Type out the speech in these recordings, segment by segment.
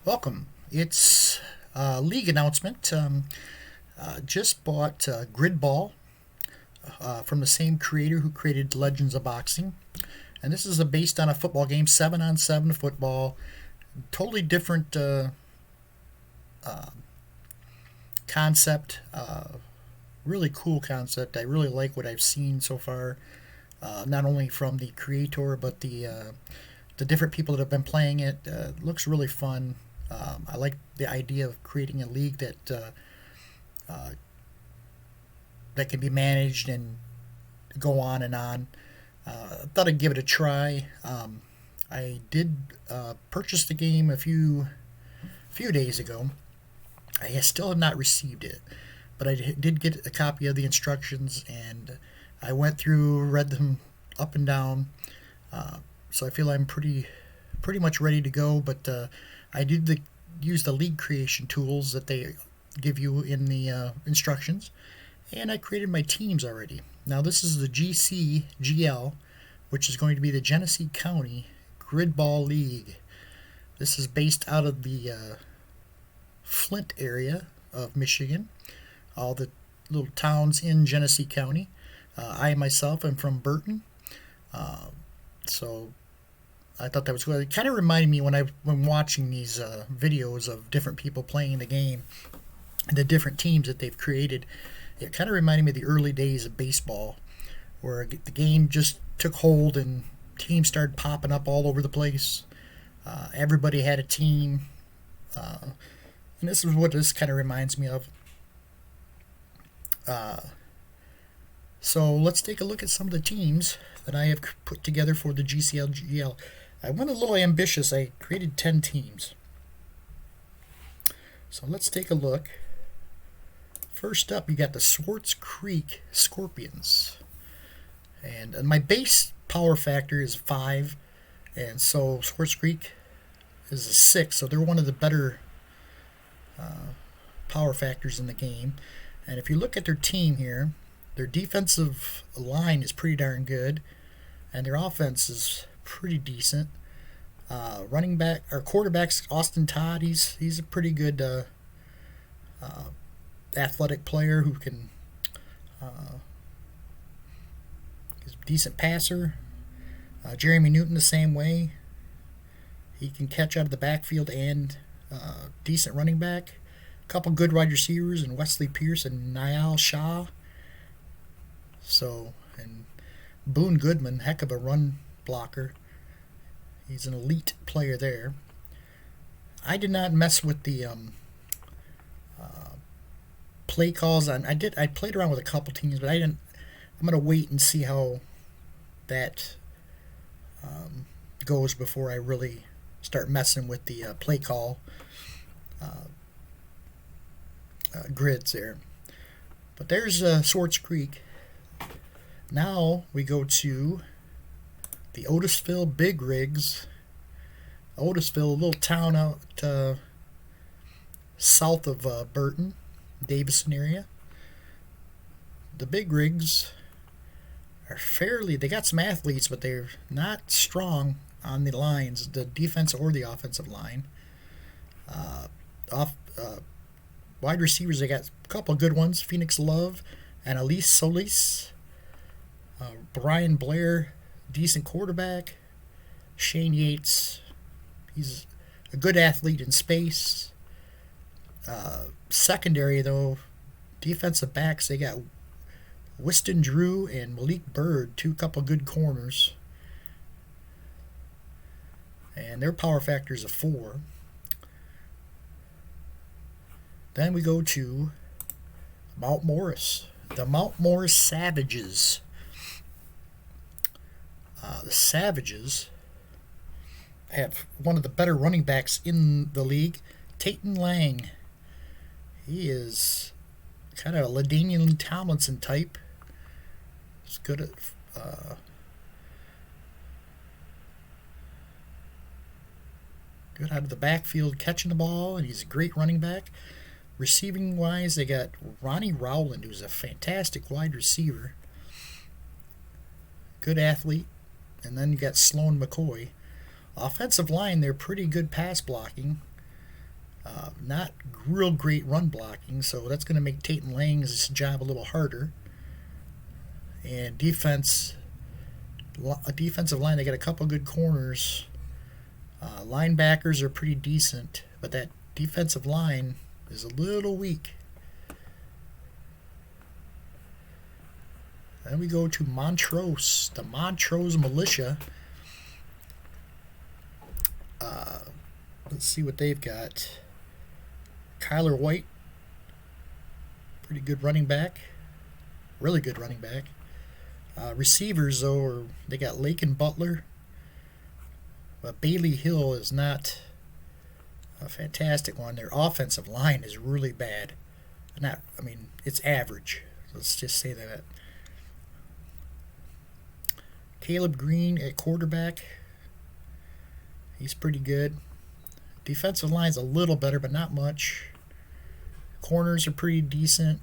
Welcome. It's a league announcement. Just bought Grid Ball from the same creator who created Legends of Boxing. And this is based on a football game, 7-on-7 football. Totally different concept. Really cool concept. I really like what I've seen so far. Not only from the creator, but the different people that have been playing it. Looks really fun. I like the idea of creating a league uh, that can be managed and go on and on. I thought I'd give it a try. I did purchase the game a few days ago. I still have not received it, but I did get a copy of the instructions, and I went through, read them up and down. So I feel I'm pretty much ready to go. But I did use the league creation tools that they give you in the instructions, and I created my teams already. Now this is the GCGL, which is going to be the Genesee County Grid Ball League. This is based out of the Flint area of Michigan, all the little towns in Genesee County. I myself am from Burton, so I thought that was good. It kind of reminded me when watching these videos of different people playing the game, and the different teams that they've created. It kind of reminded me of the early days of baseball, where the game just took hold and teams started popping up all over the place. Everybody had a team, and this is what this kind of reminds me of. Uh, so let's take a look at some of the teams that I have put together for the GCGL. I went a little ambitious. I created 10 teams. So let's take a look. First up, you got the Swartz Creek Scorpions. And my base power factor is 5. And so Swartz Creek is a 6. So they're one of the better power factors in the game. And if you look at their team here, their defensive line is pretty darn good. And their offense is pretty decent. Running back or quarterbacks, Austin Todd. He's a pretty good athletic player who can is a decent passer. Jeremy Newton the same way. He can catch out of the backfield and decent running back. A couple good wide receivers and Wesley Pierce and Niall Shaw. So and Boone Goodman, heck of a run blocker. He's an elite player there. I did not mess with the play calls. I played around with a couple teams, but I didn't. I'm gonna wait and see how that goes before I really start messing with the play call grids there. But there's Swartz Creek. Now we go to the Otisville Big Rigs. Otisville, a little town out south of Burton, Davison area. The Big Rigs are they got some athletes, but they're not strong on the lines, the defense or the offensive line. Off Wide receivers, they got a couple good ones: Phoenix Love and Elise Solis. Brian Blair, decent quarterback. Shane Yates, he's a good athlete in space. Secondary, though, defensive backs, they got Whiston Drew and Malik Bird, couple good corners. And their power factor is a 4. Then we go to Mount Morris. The Mount Morris Savages. The Savages have one of the better running backs in the league, Tayton Lang. He is kind of a LaDainian Tomlinson type. He's good at good out of the backfield catching the ball, and he's a great running back. Receiving wise, they got Ronnie Rowland, who's a fantastic wide receiver, good athlete, and then you got Sloan McCoy. Offensive line, they're pretty good pass blocking. Not real great run blocking, so that's going to make Tatum Lang's job a little harder. And a defensive line, they got a couple good corners. Linebackers are pretty decent, but that defensive line is a little weak. Then we go to Montrose, the Montrose Militia. Let's see what they've got. Kyler White, pretty good running back. Really good running back. Receivers, though, they got Lake and Butler. But Bailey Hill is not a fantastic one. Their offensive line is really bad. It's average. Let's just say that. Caleb Green at quarterback. He's pretty good. Defensive line's a little better, but not much. Corners are pretty decent.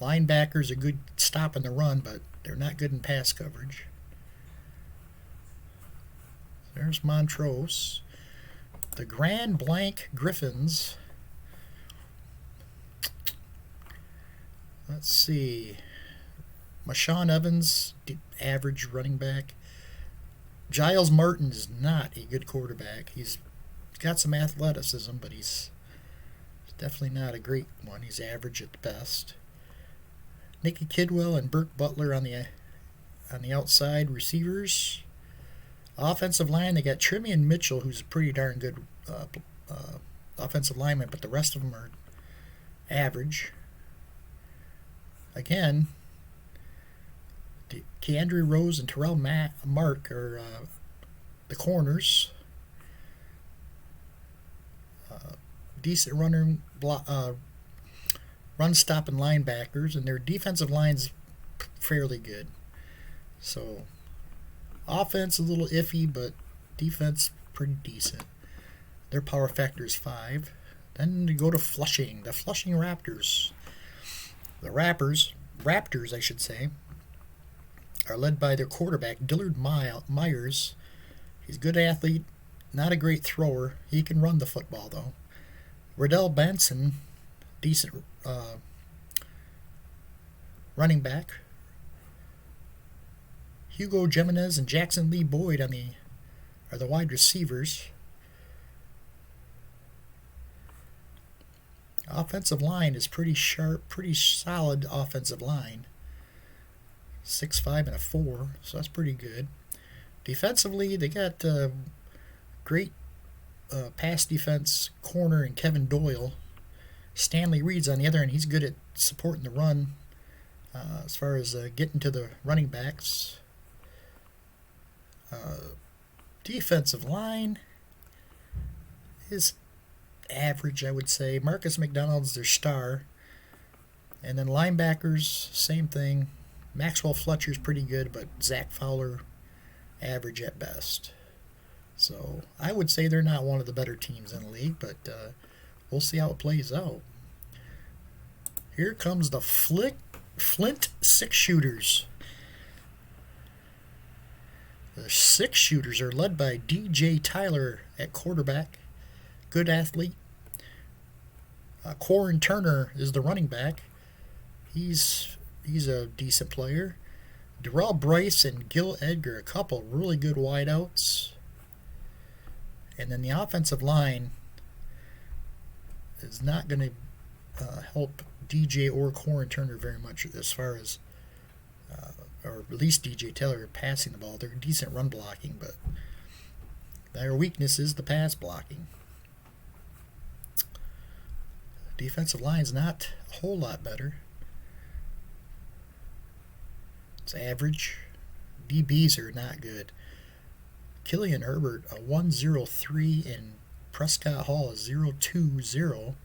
Linebackers are good stopping the run, but they're not good in pass coverage. There's Montrose. The Grand Blanc Griffins. Let's see. Marshawn Evans, average running back. Giles Martin is not a good quarterback. He's got some athleticism, but he's definitely not a great one. He's average at best. Nicky Kidwell and Burke Butler on the outside receivers. Offensive line, they got Trimian Mitchell, who's a pretty darn good offensive lineman, but the rest of them are average. Again, Keandre Rose and Terrell Mark are the corners. Decent run stopping linebackers, and their defensive line's fairly good. So, offense a little iffy, but defense pretty decent. Their power factor is 5. Then we go to Flushing, the Flushing Raptors. The Raptors, I should say, are led by their quarterback, Dillard Myers. He's a good athlete, not a great thrower. He can run the football, though. Riddell Benson, decent running back. Hugo Jimenez and Jackson Lee Boyd are the wide receivers. Offensive line is pretty sharp, pretty solid offensive line. 6'5" and a 4, so that's pretty good. Defensively, they got great pass defense corner in Kevin Doyle. Stanley Reed's on the other end. He's good at supporting the run as far as getting to the running backs. Defensive line is average, I would say. Marcus McDonald's their star. And then linebackers, same thing. Maxwell Fletcher's pretty good, but Zach Fowler, average at best. So I would say they're not one of the better teams in the league, but we'll see how it plays out. Here comes the Flint Six Shooters. The Six Shooters are led by DJ Tyler at quarterback. Good athlete. Corin Turner is the running back. He's a decent player. Darrell Bryce and Gil Edgar, a couple really good wideouts. And then the offensive line is not going to help DJ or Corin Turner very much as far as, or at least DJ Taylor passing the ball. They're decent run blocking, but their weakness is the pass blocking. Defensive line's not a whole lot better. It's average. DBs are not good. Killian Herbert, a 103, and Prescott Hall, a 020. And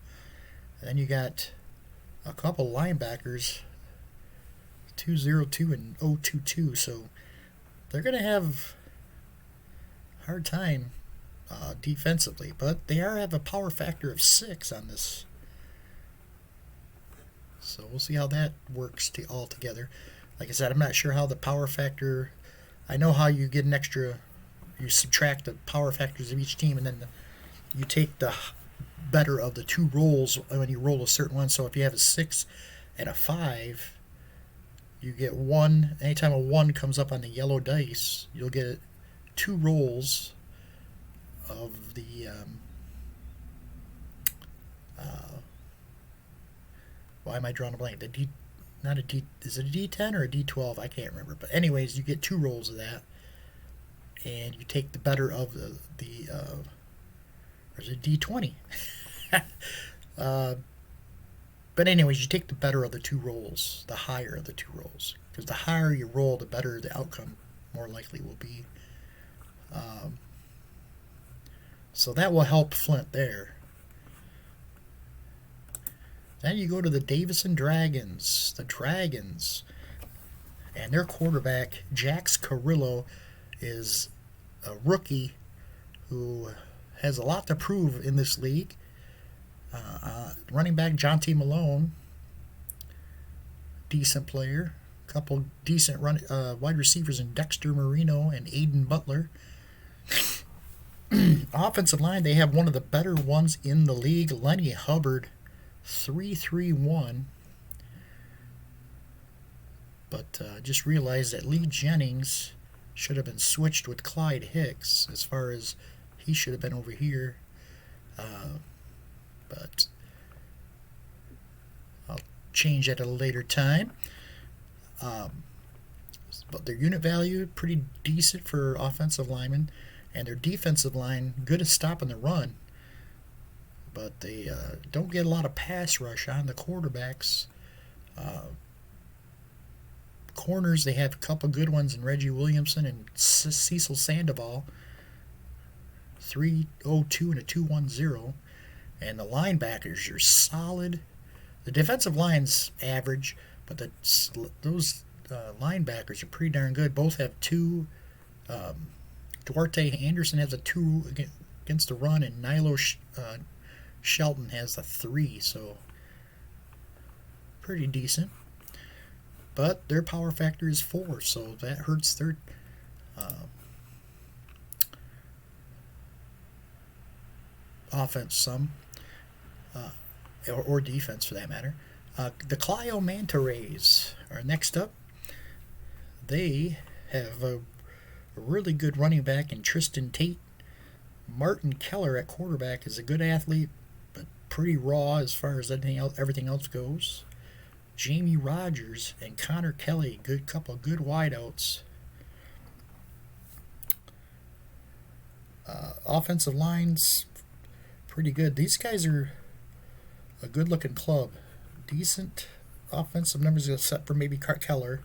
then you got a couple linebackers, 202 and 022. So they're going to have a hard time defensively, but they have a power factor of 6 on this. So we'll see how that works all together. Like I said, I'm not sure how the power factor. I know how you get an extra. You subtract the power factors of each team, and then you take the better of the two rolls when you roll a certain one. So if you have a 6 and a 5, you get one. Anytime a 1 comes up on the yellow dice, you'll get 2 rolls of the why am I drawing a blank? The D, not a D. Is it a D10 or a D12? I can't remember. But anyways, you get 2 rolls of that, and you take the better of the or is it D20? But anyways, you take the better of the 2 rolls, the higher of the 2 rolls, because the higher you roll, the better the outcome more likely will be. So that will help Flint there. Then you go to the Davison Dragons. The Dragons. And their quarterback, Jax Carrillo, is a rookie who has a lot to prove in this league. Running back, Jonty Malone. Decent player. Couple decent wide receivers in Dexter Marino and Aiden Butler. Offensive line, they have one of the better ones in the league, Lenny Hubbard. 3-3-1, but just realized that Lee Jennings should have been switched with Clyde Hicks, as far as he should have been over here, but I'll change that at a later time. But their unit value pretty decent for offensive linemen, and their defensive line good at stopping the run. But they don't get a lot of pass rush on the quarterbacks. Corners, they have a couple good ones in Reggie Williamson and Cecil Sandoval. 3.02 and a 2.10. And the linebackers are solid. The defensive line's average, but those linebackers are pretty darn good. Both have 2. Duarte Anderson has a 2 against the run, and Nilo Shelton has a 3, so pretty decent. But their power factor is 4, so that hurts their offense some, or defense for that matter. The Clio Manta Rays are next up. They have a really good running back in Tristan Tate. Martin Keller at quarterback is a good athlete, but pretty raw as far as everything else goes. Jamie Rogers and Connor Kelly, couple good wideouts. Offensive lines, pretty good. These guys are a good-looking club. Decent offensive numbers except for maybe Keller.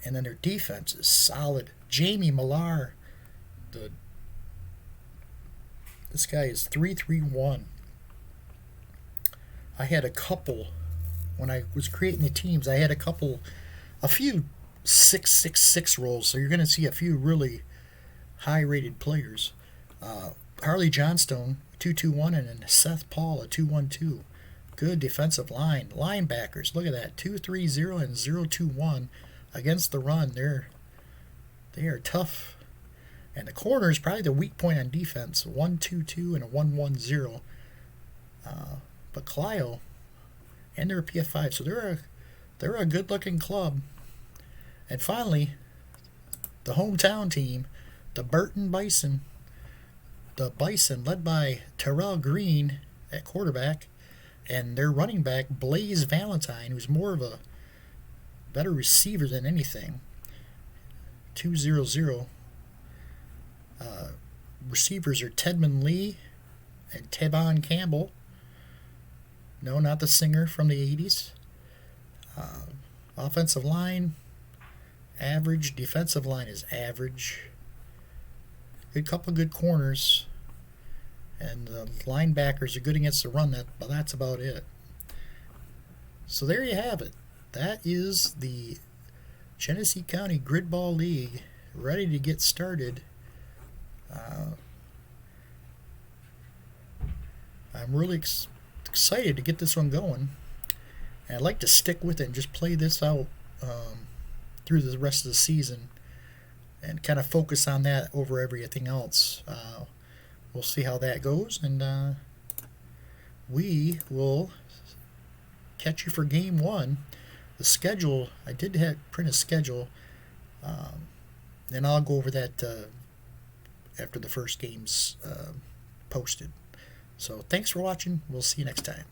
And then their defense is solid. Jamie Millar, this guy is 3-3-1. I had a couple, when I was creating the teams, I had a few 6-6-6 rolls, so you're going to see a few really high-rated players. Harley Johnstone, 2-2-1, and then Seth Paul, a 2-1-2. Good defensive line. Linebackers, look at that, 2-3-0 and 0-2-1 against the run. They are tough. And the corner is probably the weak point on defense, 1-2-2 and a 1-1-0. But Clio, and they're a PF5, so they're a good-looking club. And finally, the hometown team, the Burton Bison. The Bison, led by Terrell Green at quarterback, and their running back, Blaze Valentine, who's more of a better receiver than anything. 2-0-0. Receivers are Tedman Lee and Tevon Campbell. No, not the singer from the 80s. Offensive line, average. Defensive line is average. Good couple good corners. And the linebackers are good against the run, but that's about it. So there you have it. That is the Genesee County Gridball League ready to get started. I'm really excited to get this one going. And I'd like to stick with it and just play this out through the rest of the season and kind of focus on that over everything else. We'll see how that goes, and we will catch you for game one. The schedule, I did print a schedule, and I'll go over that after the first game's posted. So thanks for watching. We'll see you next time.